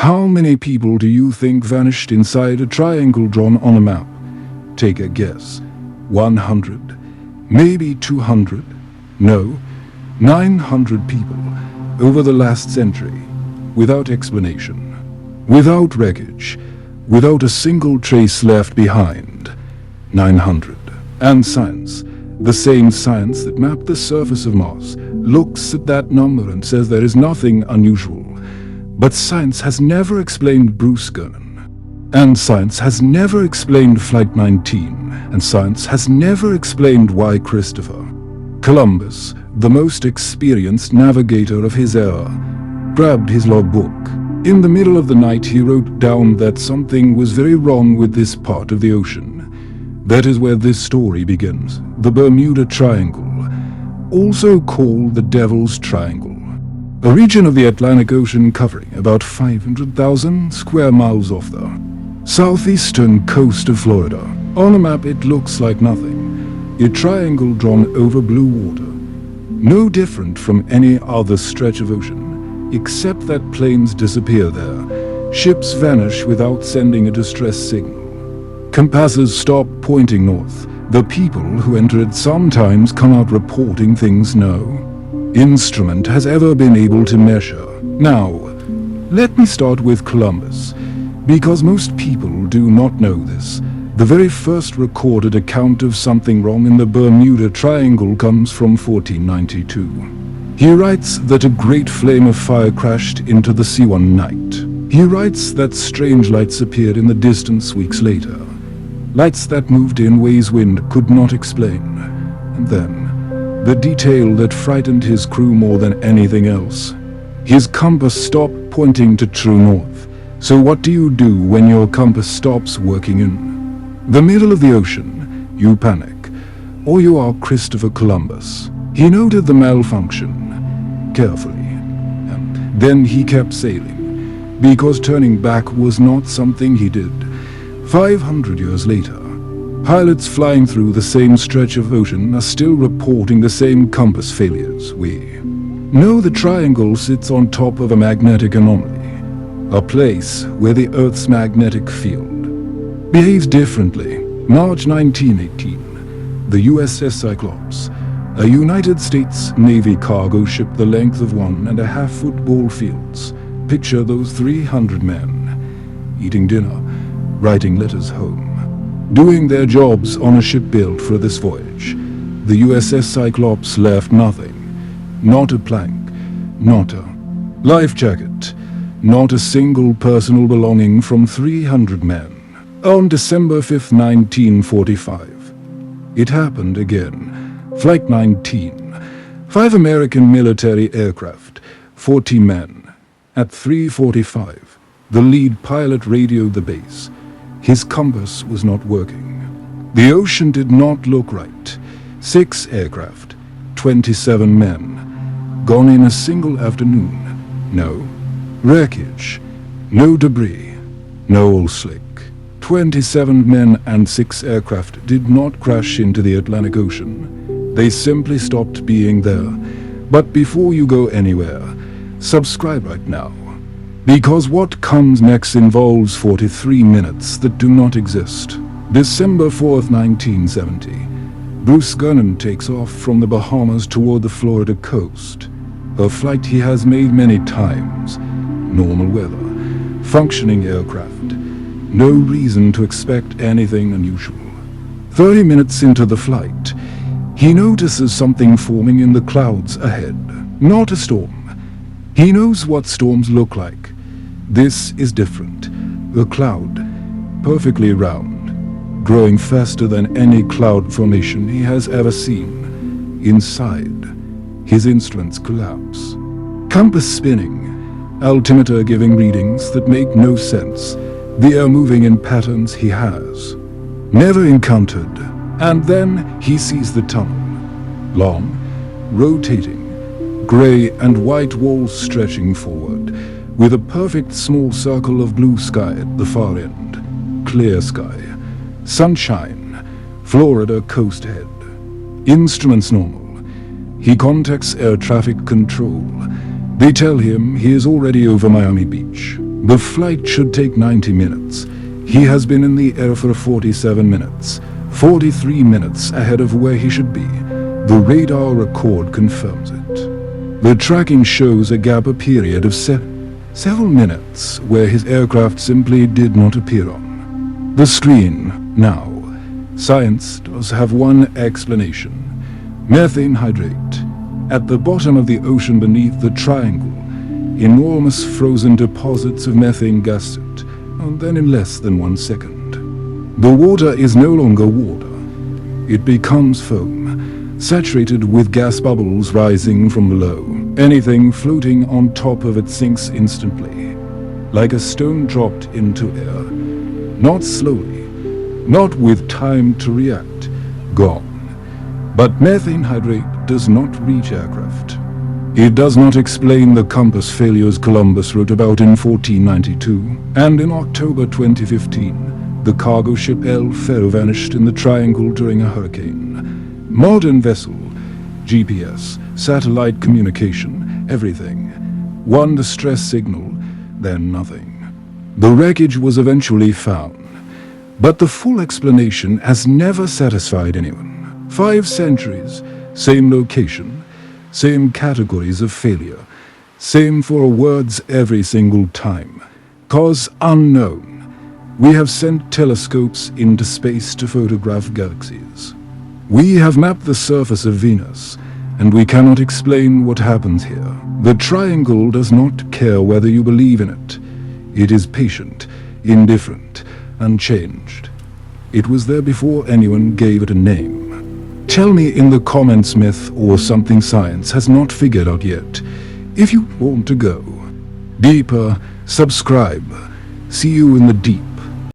How many people do you think vanished inside a triangle drawn on a map? Take a guess. 100? Maybe 200? No, 900 people over the last century, without explanation, without wreckage, without a single trace left behind. 900. And science, the same science that mapped the surface of Mars, looks at that number and says there is nothing unusual. But science has never explained Bruce Gernon. And science has never explained Flight 19. And science has never explained why Christopher Columbus, the most experienced navigator of his era, grabbed his logbook. In the middle of the night he wrote down that something was very wrong with this part of the ocean. That is where this story begins. The Bermuda Triangle, also called the Devil's Triangle. A region of the Atlantic Ocean covering about 500,000 square miles off the southeastern coast of Florida. On a map it looks like nothing. A triangle drawn over blue water. No different from any other stretch of ocean, except that planes disappear there. Ships vanish without sending a distress signal. Compasses stop pointing north. The people who enter it sometimes come out reporting things no instrument has ever been able to measure. Now, let me start with Columbus, because most people do not know this. The very first recorded account of something wrong in the Bermuda Triangle comes from 1492. He writes that a great flame of fire crashed into the sea one night. He writes that strange lights appeared in the distance weeks later. Lights that moved in ways wind could not explain. And then, the detail that frightened his crew more than anything else. His compass stopped pointing to true north. So what do you do when your compass stops working in the middle of the ocean? You panic. Or you are Christopher Columbus. He noted the malfunction carefully. And then he kept sailing, because turning back was not something he did. 500 years later, pilots flying through the same stretch of ocean are still reporting the same compass failures. We know the triangle sits on top of a magnetic anomaly, a place where the Earth's magnetic field behaves differently. March 1918, the USS Cyclops, a United States Navy cargo ship the length of 1.5 football fields. Picture those 300 men eating dinner, writing letters home, doing their jobs on a ship built for this voyage. The USS Cyclops left nothing. Not a plank, not a life jacket, not a single personal belonging from 300 men. On December 5, 1945, it happened again. Flight 19. 5 American military aircraft, 40 men. At 3:45, the lead pilot radioed the base. His compass was not working. The ocean did not look right. 6 aircraft, 27 men, gone in a single afternoon. No wreckage, no debris, no oil slick. 27 men and 6 aircraft did not crash into the Atlantic Ocean. They simply stopped being there. But before you go anywhere, subscribe right now. Because what comes next involves 43 minutes that do not exist. December 4th, 1970. Bruce Gernon takes off from the Bahamas toward the Florida coast. A flight he has made many times. Normal weather. Functioning aircraft. No reason to expect anything unusual. 30 minutes into the flight, he notices something forming in the clouds ahead. Not a storm. He knows what storms look like. This is different. A cloud, perfectly round, growing faster than any cloud formation he has ever seen. Inside, his instruments collapse. Compass spinning, altimeter giving readings that make no sense. The air moving in patterns he has never encountered. And then he sees the tunnel. Long, rotating, gray and white walls stretching forward, with a perfect small circle of blue sky at the far end. Clear sky, sunshine, Florida coast head. Instruments normal. He contacts air traffic control. They tell him he is already over Miami Beach. The flight should take 90 minutes. He has been in the air for 47 minutes, 43 minutes ahead of where he should be. The radar record confirms it. The tracking shows a gap, a period of several minutes where his aircraft simply did not appear on the screen. Now, science does have one explanation. Methane hydrate. At the bottom of the ocean beneath the triangle, enormous frozen deposits of methane gas sit, and then in less than 1 second. The water is no longer water. It becomes foam, saturated with gas bubbles rising from below. Anything floating on top of it sinks instantly, like a stone dropped into air. Not slowly, not with time to react. Gone. But methane hydrate does not reach aircraft. It does not explain the compass failures Columbus wrote about in 1492, and in October 2015, the cargo ship El Ferro vanished in the triangle during a hurricane. Modern vessel, GPS, satellite communication, everything. One distress signal, then nothing. The wreckage was eventually found, but the full explanation has never satisfied anyone. 5 centuries, same location, same categories of failure, same 4 words every single time. Cause unknown. We have sent telescopes into space to photograph galaxies. We have mapped the surface of Venus, and we cannot explain what happens here. The triangle does not care whether you believe in it. It is patient, indifferent, unchanged. It was there before anyone gave it a name. Tell me in the comments myth or something science has not figured out yet. If you want to go deeper, subscribe. See you in the deep.